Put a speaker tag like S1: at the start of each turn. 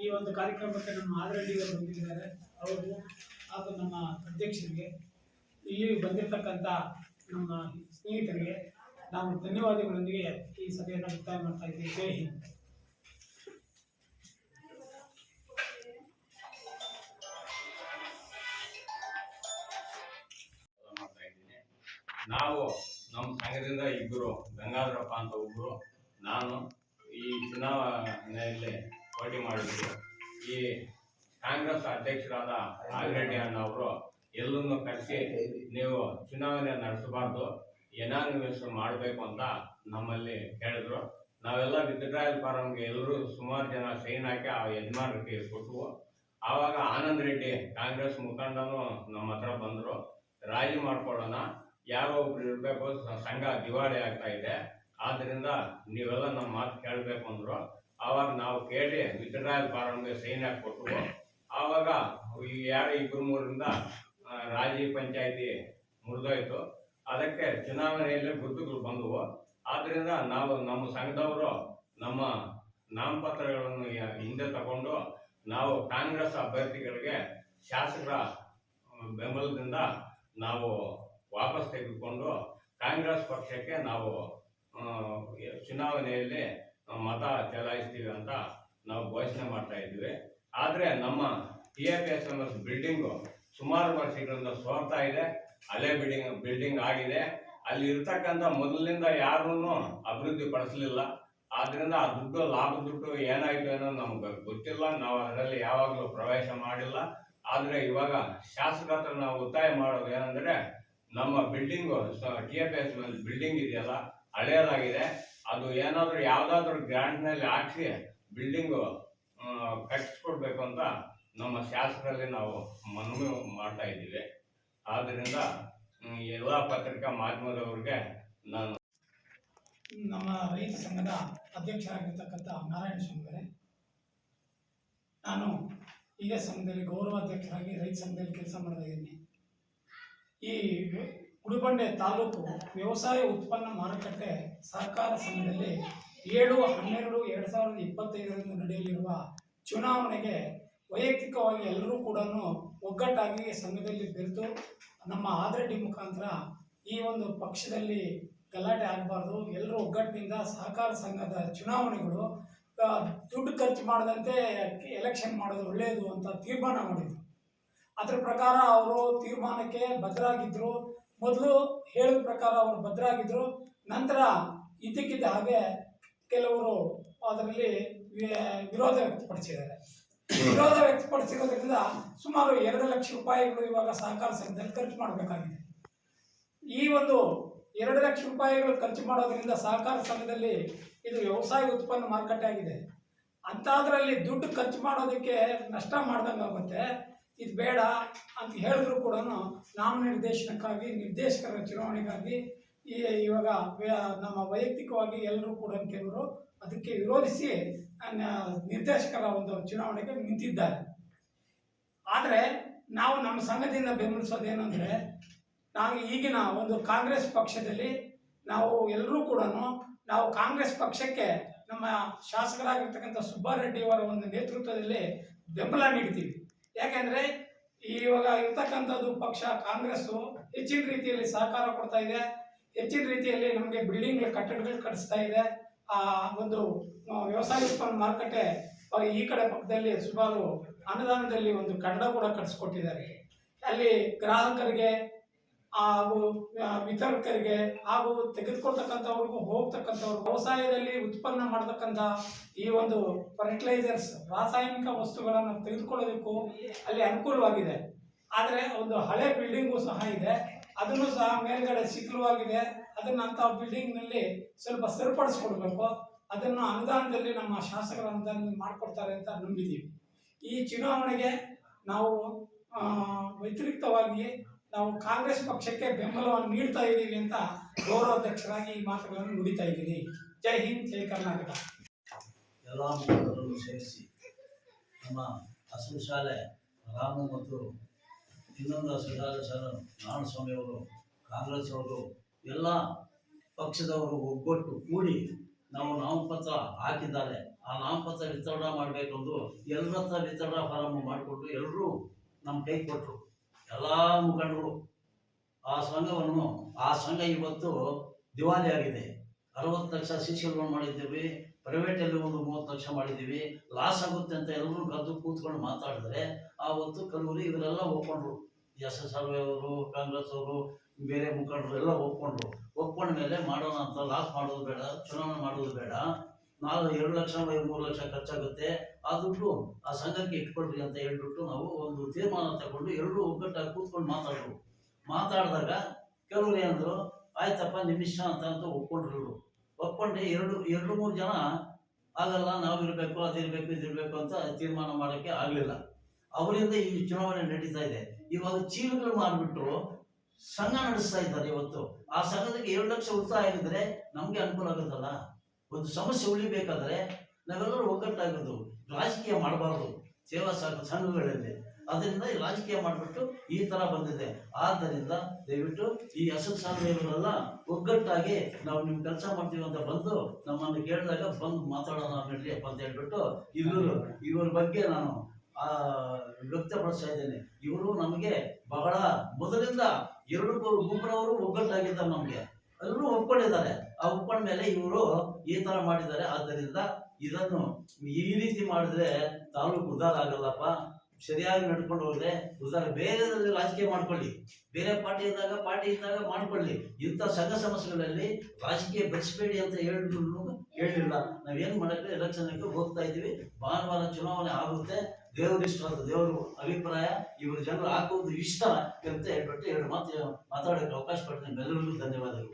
S1: ಈ ಒಂದು ಕಾರ್ಯಕ್ರಮಕ್ಕೆ ನಮ್ಮ ಆದರಳ್ಳಿ ಅವರು ಬಂದಿದ್ದಾರೆ. ಅವರು ಹಾಗೂ ನಮ್ಮ ಅಧ್ಯಕ್ಷರಿಗೆ, ಇಲ್ಲಿ ಬಂದಿರತಕ್ಕಂಥ ನಮ್ಮ ಸ್ನೇಹಿತರಿಗೆ ನಾವು ಧನ್ಯವಾದಗಳೊಂದಿಗೆ ಈ ಸಭೆಯನ್ನು ಮುಕ್ತಾಯ ಮಾಡ್ತಾ ಇದ್ದೀವಿ. ಜೈ ಹಿಂದ್.
S2: ನಾವು ನಮ್ಮ ಸಂಘದಿಂದ ಇಬ್ಬರು, ಗಂಗಾಧರಪ್ಪ ಅಂತ ಒಬ್ಬರು, ನಾನು ಈ ಚುನಾವಣೆಯಲ್ಲಿ ಹೋರಾಟ ಮಾಡಿದ್ರು. ಈ ಕಾಂಗ್ರೆಸ್ ಅಧ್ಯಕ್ಷರಾದ ಆದಿರೆಡ್ಡಿ ಅಣ್ಣವರು ಎಲ್ಲರನ್ನು ಕರೆಸಿ, ನೀವು ಚುನಾವಣೆ ನಡೆಸಬಾರ್ದು, ಎನಾನಿಮಸ್ ಮಾಡಬೇಕು ಅಂತ ನಮ್ಮಲ್ಲಿ ಹೇಳಿದ್ರು. ನಾವೆಲ್ಲ ವಿತ್ಡ್ರಾಯಲ್ ಫಾರಂಗೆ ಎಲ್ಲರೂ ಸುಮಾರು ಜನ ಸೈನ್ ಹಾಕಿ ಆ ಯಜಮಾನರಿಗೆ ಕೊಟ್ಟು, ಆವಾಗ ಆನಂದ್ ರೆಡ್ಡಿ ಕಾಂಗ್ರೆಸ್ ಮುಖಂಡನು ನಮ್ಮ ಹತ್ರ ಬಂದರು. ರಾಜಿ ಮಾಡ್ಕೊಳ್ಳೋಣ, ಯಾರೋ ಒಬ್ರು ಇರಬೇಕು, ಸಂಘ ದಿವಾಳಿ ಆಗ್ತಾ ಇದೆ, ಆದ್ದರಿಂದ ನೀವೆಲ್ಲ ನಮ್ಮ ಮಾತು ಕೇಳಬೇಕು ಅಂದರು. ಆವಾಗ ನಾವು ಕೇಳಿ ವಿತ್ಡ್ರಾಯಲ್ ಫಾರಂಗೆ ಸೈನ್ ಹಾಕಿ ಕೊಟ್ಟು, ಆವಾಗ ಯಾರು ಇಬ್ಬರು ಮೂರರಿಂದ ರಾಜಿ ಪಂಚಾಯಿತಿ ಮುರಿದೋಯ್ತು. ಅದಕ್ಕೆ ಚುನಾವಣೆಯಲ್ಲಿ ಗುರುತುಗಳು ಬಂದವು. ಆದ್ದರಿಂದ ನಾವು ನಮ್ಮ ಸಂಘದವರು ನಮ್ಮ ನಾಮಪತ್ರಗಳನ್ನು ಹಿಂದೆ ತಗೊಂಡು ನಾವು ಕಾಂಗ್ರೆಸ್ ಅಭ್ಯರ್ಥಿಗಳಿಗೆ ಶಾಸಕರ ಬೆಂಬಲದಿಂದ ನಾವು ವಾಪಸ್ ತೆಗೆದುಕೊಂಡು ಕಾಂಗ್ರೆಸ್ ಪಕ್ಷಕ್ಕೆ ನಾವು ಚುನಾವಣೆಯಲ್ಲಿ ಮತ ಚಲಾಯಿಸ್ತೀವಿ ಅಂತ ನಾವು ಘೋಷಣೆ ಮಾಡ್ತಾ ಇದ್ದೀವಿ. ಆದರೆ ನಮ್ಮ TFSMS ಬಿಲ್ಡಿಂಗು ಸುಮಾರು ವರ್ಷಗಳಿಂದ ಸೋರ್ತಾ ಇದೆ. ಹಳೆ ಬಿಲ್ಡಿಂಗ್ ಆಗಿದೆ. ಅಲ್ಲಿ ಇರ್ತಕ್ಕಂಥ ಮೊದಲಿನಿಂದ ಯಾರೂ ಅಭಿವೃದ್ಧಿ ಪಡಿಸಲಿಲ್ಲ. ಆದ್ದರಿಂದ ಆ ದುಡ್ಡು, ಲಾಭ ದುಡ್ಡು ಏನಾಯಿತು ಅನ್ನೋ ನಮ್ಗೆ ಗೊತ್ತಿಲ್ಲ. ನಾವು ಅದರಲ್ಲಿ ಯಾವಾಗಲೂ ಪ್ರವೇಶ ಮಾಡಿಲ್ಲ. ಆದರೆ ಇವಾಗ ಶಾಸಕರ ಹತ್ರ ನಾವು ಒತ್ತಾಯ ಮಾಡೋದು ಏನಂದರೆ, ನಮ್ಮ ಬಿಲ್ಡಿಂಗು TFSMS ಬಿಲ್ಡಿಂಗ್ ಇದೆಯಲ್ಲ, ಹಳೆಯದಾಗಿದೆ, ಅದು ಏನಾದರೂ ಯಾವುದಾದ್ರೂ ಗ್ರಾಂಟ್ನಲ್ಲಿ ಹಾಕಿಸಿ ಬಿಲ್ಡಿಂಗು ಕಟ್ಟಿಸ್ಕೊಡ್ಬೇಕು ಅಂತ ನಮ್ಮ ಶಾಸಕರಲ್ಲಿ ನಾವು ಮನವಿ ಮಾಡ್ತಾ ಇದ್ದೀವಿ. ಆದ್ದರಿಂದ ಎಲ್ಲ ಪತ್ರಿಕಾ ಮಾಧ್ಯಮದವ್ರಿಗೆ ನಾನು
S1: ನಮ್ಮ ರೈತ ಸಂಘದ ಅಧ್ಯಕ್ಷರಾಗಿರ್ತಕ್ಕಂಥ ನಾರಾಯಣ ಸ್ವಾಮಿಯವರೇ, ನಾನು ಇದೇ ಸಂಘದಲ್ಲಿ ಗೌರವಾಧ್ಯಕ್ಷರಾಗಿ ರೈತ ಸಂಘದಲ್ಲಿ ಕೆಲಸ ಮಾಡ್ತಾ ಇದ್ದೀನಿ. ಈ ಉಡುಬಂಡೆ ತಾಲೂಕು ವ್ಯವಸಾಯ ಉತ್ಪನ್ನ ಮಾರುಕಟ್ಟೆ ಸಹಕಾರ ಸಂಘದಲ್ಲಿ 7/12/2025 ನಡೆಯಲಿರುವ ಚುನಾವಣೆಗೆ ವೈಯಕ್ತಿಕವಾಗಿ ಎಲ್ಲರೂ ಕೂಡ ಒಗ್ಗಟ್ಟಾಗಿ ಸಂಘದಲ್ಲಿ ಬೆರೆತು ನಮ್ಮ ಆದರೆಡ್ಡಿ ಮುಖಾಂತರ ಈ ಒಂದು ಪಕ್ಷದಲ್ಲಿ ಗಲಾಟೆ ಆಗಬಾರ್ದು, ಎಲ್ಲರೂ ಒಗ್ಗಟ್ಟಿನಿಂದ ಸಹಕಾರ ಸಂಘದ ಚುನಾವಣೆಗಳು ದುಡ್ಡು ಖರ್ಚು ಮಾಡದಂತೆ ಎಲೆಕ್ಷನ್ ಮಾಡೋದು ಒಳ್ಳೆಯದು ಅಂತ ತೀರ್ಮಾನ ಮಾಡಿದರು. ಅದರ ಪ್ರಕಾರ ಅವರು ತೀರ್ಮಾನಕ್ಕೆ ಬದ್ಧರಾಗಿದ್ದರು. ಮೊದಲು ಹೇಳಿದ ಪ್ರಕಾರ ಅವರು ಬದ್ಧರಾಗಿದ್ದರು. ನಂತರ ಇದ್ದಕ್ಕಿದ್ದ ಹಾಗೆ ಕೆಲವರು ಅದರಲ್ಲಿ ವಿರೋಧ ವ್ಯಕ್ತಪಡಿಸಿದ್ದಾರೆ. ವಿರೋಧ ವ್ಯಕ್ತಪಡಿಸಿರೋದ್ರಿಂದ ಸುಮಾರು 2 ಲಕ್ಷ ರೂಪಾಯಿಗಳು ಇವಾಗ ಸಹಕಾರ ಸಂಘದಲ್ಲಿ ಖರ್ಚು ಮಾಡಬೇಕಾಗಿದೆ. ಈ ಒಂದು 2 ಲಕ್ಷ ರೂಪಾಯಿಗಳು ಖರ್ಚು ಮಾಡೋದ್ರಿಂದ ಸಹಕಾರ ಸಂಘದಲ್ಲಿ ಇದು ವ್ಯವಸಾಯ ಉತ್ಪನ್ನ ಮಾರುಕಟ್ಟೆ ಆಗಿದೆ. ಅಂಥದ್ರಲ್ಲಿ ದುಡ್ಡು ಖರ್ಚು ಮಾಡೋದಕ್ಕೆ ನಷ್ಟ ಮಾಡ್ದಂಗೆ ಆಗುತ್ತೆ. ಇದು ಬೇಡ ಅಂತ ಹೇಳಿದ್ರು ಕೂಡ ನಾಮನಿರ್ದೇಶನಕ್ಕಾಗಿ, ನಿರ್ದೇಶಕರ ಚುನಾವಣೆಗಾಗಿ ಇವಾಗ ನಮ್ಮ ವೈಯಕ್ತಿಕವಾಗಿ ಎಲ್ಲರೂ ಕೂಡ ಕೆಲವರು ಅದಕ್ಕೆ ವಿರೋಧಿಸಿ ನಿರ್ದೇಶಕರ ಒಂದು ಚುನಾವಣೆಗೆ ನಿಂತಿದ್ದಾರೆ. ಆದರೆ ನಾವು ನಮ್ಮ ಸಂಘದಿಂದ ಬೆಂಬಲಿಸೋದೇನೆಂದರೆ, ನಾವು ಈಗಿನ ಒಂದು ಕಾಂಗ್ರೆಸ್ ಪಕ್ಷದಲ್ಲಿ ನಾವು ಎಲ್ಲರೂ ಕೂಡ ನಾವು ಕಾಂಗ್ರೆಸ್ ಪಕ್ಷಕ್ಕೆ ನಮ್ಮ ಶಾಸಕರಾಗಿರ್ತಕ್ಕಂಥ ಸುಬ್ಬಾರೆಡ್ಡಿಯವರ ಒಂದು ನೇತೃತ್ವದಲ್ಲಿ ಬೆಂಬಲ ನೀಡ್ತೀವಿ. ಯಾಕೆಂದರೆ ಇವಾಗ ಇರ್ತಕ್ಕಂಥದ್ದು ಪಕ್ಷ ಕಾಂಗ್ರೆಸ್ಸು ಹೆಚ್ಚಿನ ರೀತಿಯಲ್ಲಿ ಸಹಕಾರ ಕೊಡ್ತಾ ಇದೆ, ಹೆಚ್ಚಿನ ರೀತಿಯಲ್ಲಿ ನಮಗೆ ಕಟ್ಟಡಗಳು ಕಟ್ಟಿಸ್ತಾ ಇದೆ. ಒಂದು ವ್ಯವಸಾಯ ಉತ್ಪನ್ನ ಮಾರುಕಟ್ಟೆ ಈ ಕಡೆ ಪಕ್ಕದಲ್ಲಿ ಸುಮಾರು ಅನುದಾನದಲ್ಲಿ ಒಂದು ಕಟ್ಟಡ ಕೂಡ ಕಟ್ಟಿಸ್ಕೊಟ್ಟಿದ್ದಾರೆ. ಅಲ್ಲಿ ಗ್ರಾಹಕರಿಗೆ ಹಾಗೂ ವಿತರಕರಿಗೆ ಹಾಗೂ ತೆಗೆದುಕೊಳ್ತಕ್ಕಂಥವ್ರಿಗೂ ಹೋಗ್ತಕ್ಕಂಥವ್ರು ವ್ಯವಸಾಯದಲ್ಲಿ ಉತ್ಪನ್ನ ಮಾಡತಕ್ಕಂಥ ಈ ಒಂದು ಫರ್ಟಿಲೈಸರ್ಸ್, ರಾಸಾಯನಿಕ ವಸ್ತುಗಳನ್ನು ತೆಗೆದುಕೊಳ್ಳೋದಕ್ಕೂ ಅಲ್ಲಿ ಅನುಕೂಲವಾಗಿದೆ. ಆದರೆ ಒಂದು ಹಳೆ ಬಿಲ್ಡಿಂಗು ಸಹ ಇದೆ, ಅದನ್ನು ಸಹ ಮೇಲ್ಗಡೆ ಶಿಥಿಲವಾಗಿದೆ. ಅದನ್ನು ಅಂಥ ಬಿಲ್ಡಿಂಗ್ನಲ್ಲಿ ಸ್ವಲ್ಪ ಸರಿಪಡಿಸ್ಕೊಡ್ಬೇಕು. ಅದನ್ನು ಅನುದಾನದಲ್ಲಿ ನಮ್ಮ ಶಾಸಕರ ಅನುದಾನದಲ್ಲಿ ಮಾಡಿಕೊಡ್ತಾರೆ ಅಂತ ನಂಬಿದ್ದೀವಿ. ಈ ಚುನಾವಣೆಗೆ ನಾವು ವ್ಯತಿರಿಕ್ತವಾಗಿ ನಾವು ಕಾಂಗ್ರೆಸ್ ಪಕ್ಷಕ್ಕೆ ಬೆಂಬಲವನ್ನು ನೀಡ್ತಾ ಇದ್ದೀವಿ ಅಂತ ಗೌರವಾಧ್ಯಕ್ಷರಾಗಿ ಈ ಮಾತುಗಳನ್ನು ನುಡಿತಾ ಇದ್ದೀನಿ. ಜೈ ಹಿಂದ್, ಜೈ ಕರ್ನಾಟಕ.
S3: ಎಲ್ಲ ಮುಖಂಡರನ್ನು ಸೇರಿಸಿ ನಮ್ಮ ಹಸಿರು ಶಾಲೆ ರಾಮು ಮತ್ತು ಇನ್ನೊಂದು ಹಸಿರು ಶಾಲೆ ನಾರಾಯಣಸ್ವಾಮಿಯವರು, ಕಾಂಗ್ರೆಸ್ ಅವರು, ಎಲ್ಲ ಪಕ್ಷದವರು ಒಗ್ಗಟ್ಟು ಕೂಡಿ ನಾವು ನಾಮಪತ್ರ ಹಾಕಿದ್ದಾರೆ. ಆ ನಾಮಪತ್ರ ವಿತರಣಾ ಮಾಡಬೇಕೆಂದು ಎಲ್ಲರ ಹತ್ರ ವಿತರಣಾ ಫಾರಂ ಮಾಡಿಕೊಟ್ಟು ಎಲ್ಲರೂ ನಮ್ಮ ಕೈ ಕೊಟ್ಟರು, ಎಲ್ಲ ಮುಖಂಡರು. ಆ ಸಂಘ ಇವತ್ತು ದಿವಾಳಿ ಆಗಿದೆ. 60 ಲಕ್ಷ CC ಲೋನ್ ಮಾಡಿದ್ದೀವಿ, ಪ್ರೈವೇಟಲ್ಲಿ ಒಂದು 30 ಲಕ್ಷ ಮಾಡಿದ್ದೀವಿ, ಲಾಸ್ ಆಗುತ್ತೆ ಅಂತ ಎಲ್ಲರೂ ಕರೆದು ಕೂತ್ಕೊಂಡು ಮಾತಾಡಿದ್ರೆ ಆವತ್ತು ಕೆಲವರು ಇವರೆಲ್ಲ ಒಪ್ಕೊಂಡ್ರು. SSRV ಅವರು, ಕಾಂಗ್ರೆಸ್ ಅವರು, ಬೇರೆ ಮುಖಂಡರು ಎಲ್ಲ ಒಪ್ಕೊಂಡ್ರು. ಒಪ್ಕೊಂಡ ಮೇಲೆ ಮಾಡೋಣ ಅಂತ, ಲಾಸ್ ಮಾಡೋದು ಬೇಡ, ಚುನಾವಣೆ ಮಾಡೋದು ಬೇಡ, 2 ಲಕ್ಷ 3 ಲಕ್ಷ ಖರ್ಚಾಗುತ್ತೆ, ಆ ದುಡ್ಡು ಆ ಸಂಘಕ್ಕೆ ಇಟ್ಕೊಳ್ರಿ ಅಂತ ಹೇಳ್ಬಿಟ್ಟು ನಾವು ಒಂದು ತೀರ್ಮಾನ ತಗೊಂಡು ಎಲ್ಲರೂ ಒಗ್ಗಟ್ಟಾಗಿ ಕೂತ್ಕೊಂಡು ಮಾತಾಡಿದಾಗ ಕೆಲವರು ಏನಂದ್ರು, ಆಯ್ತಪ್ಪ ನಿಮ್ಮ ಇಷ್ಟ ಅಂತ ಒಪ್ಕೊಂಡ್ರು. ಒಪ್ಕೊಂಡು 2-3 ಜನ ಆಗಲ್ಲ, ನಾವು ಇರಬೇಕು, ಅದಿರಬೇಕು, ಇದಿರಬೇಕು ಅಂತ ತೀರ್ಮಾನ ಮಾಡೋಕ್ಕೆ ಆಗಲಿಲ್ಲ. ಅವರಿಂದ ಈ ಚುನಾವಣೆ ನಡೀತಾ ಇದೆ. ಇವಾಗ ಚೀಲಗಳು ಮಾಡಿಬಿಟ್ಟು ಸಂಘ ನಡೆಸ್ತಾ ಇದ್ದಾರೆ. ಇವತ್ತು ಆ ಸಂಘದಕ್ಕೆ 2 ಲಕ್ಷ ಉಳಿತಾಯ ಆಗಿದ್ರೆ ನಮಗೆ ಅನುಕೂಲ ಆಗುತ್ತಲ್ಲ. ಒಂದು ಸಮಸ್ಯೆ ಉಳಿಬೇಕಾದ್ರೆ ನಾವೆಲ್ಲರೂ ಒಗ್ಗಟ್ಟಾಗೋದು, ರಾಜಕೀಯ ಮಾಡಬಾರ್ದು ಸೇವಾ ಸಂಘಗಳಲ್ಲಿ. ಅದರಿಂದ ಈ ರಾಜಕೀಯ ಮಾಡಿಬಿಟ್ಟು ಈ ತರ ಬಂದಿದೆ. ಆದ್ದರಿಂದ ದಯವಿಟ್ಟು ಈ ಹಸಿರು ಸಾಧನೆಯವರೆಲ್ಲ ಒಗ್ಗಟ್ಟಾಗಿ ನಾವು ನಿಮ್ ಕೆಲಸ ಮಾಡ್ತೀವಿ ಅಂತ ಬಂದು ನಮ್ಮನ್ನು ಕೇಳಿದಾಗ ಬಂದು ಮಾತಾಡೋಣ ನಡೀಯಪ್ಪ ಅಂತ ಹೇಳ್ಬಿಟ್ಟು ಇವ್ರ ಬಗ್ಗೆ ನಾನು ವ್ಯಕ್ತಪಡಿಸ್ತಾ ಇದ್ದೇನೆ. ಇವರು ನಮಗೆ ಬಹಳ ಮೊದಲಿಂದ 2 ಗುಂಪಿನವರು ಒಗ್ಗಟ್ಟಾಗಿದ್ದಾರೆ. ನಮಗೆ ಎಲ್ಲರೂ ಒಪ್ಕೊಂಡಿದ್ದಾರೆ. ಆ ಒಪ್ಕೊಂಡ ಮೇಲೆ ಇವರು ಈ ತರ ಮಾಡಿದ್ದಾರೆ. ಆದ್ದರಿಂದ ಇದನ್ನು ಈ ರೀತಿ ಮಾಡಿದ್ರೆ ತಾಲೂಕು ಉದ್ಧಾರ ಆಗಲ್ಲಪ್ಪ. ಸರಿಯಾಗಿ ನಡ್ಕೊಂಡು ಹೋದ್ರೆ ಉದಾಹರಣೆ ಬೇರೆದಲ್ಲಿ ರಾಜಕೀಯ ಮಾಡ್ಕೊಳ್ಳಿ, ಬೇರೆ ಪಾರ್ಟಿ ಇದ್ದಾಗ ಮಾಡ್ಕೊಳ್ಳಿ. ಇಂಥ ಸಂಘ ಸಮಸ್ಯೆಗಳಲ್ಲಿ ರಾಜಕೀಯ ಬೆಳೆಸಬೇಡಿ ಅಂತ ಹೇಳಿಲ್ಲ. ನಾವೇನ್ ಮಾಡಕ್ಕೆ ಎಲೆಕ್ಷನ್ಗೆ ಹೋಗ್ತಾ ಇದ್ದೀವಿ. ಭಾನುವಾರ ಚುನಾವಣೆ ಆಗುತ್ತೆ. ದೇವ್ರ ಇಷ್ಟ ಅಂತ ದೇವರು ಅಭಿಪ್ರಾಯ, ಇವರು ಜನರು ಹಾಕುವುದು ಇಷ್ಟ ಅಂತ ಹೇಳ್ಬಿಟ್ಟು 2 ಮಾತು ಮಾತಾಡೋಕೆ ಅವಕಾಶ ಕೊಡ್ತೀನಿ. ಎಲ್ಲರಿಗೂ ಧನ್ಯವಾದಗಳು.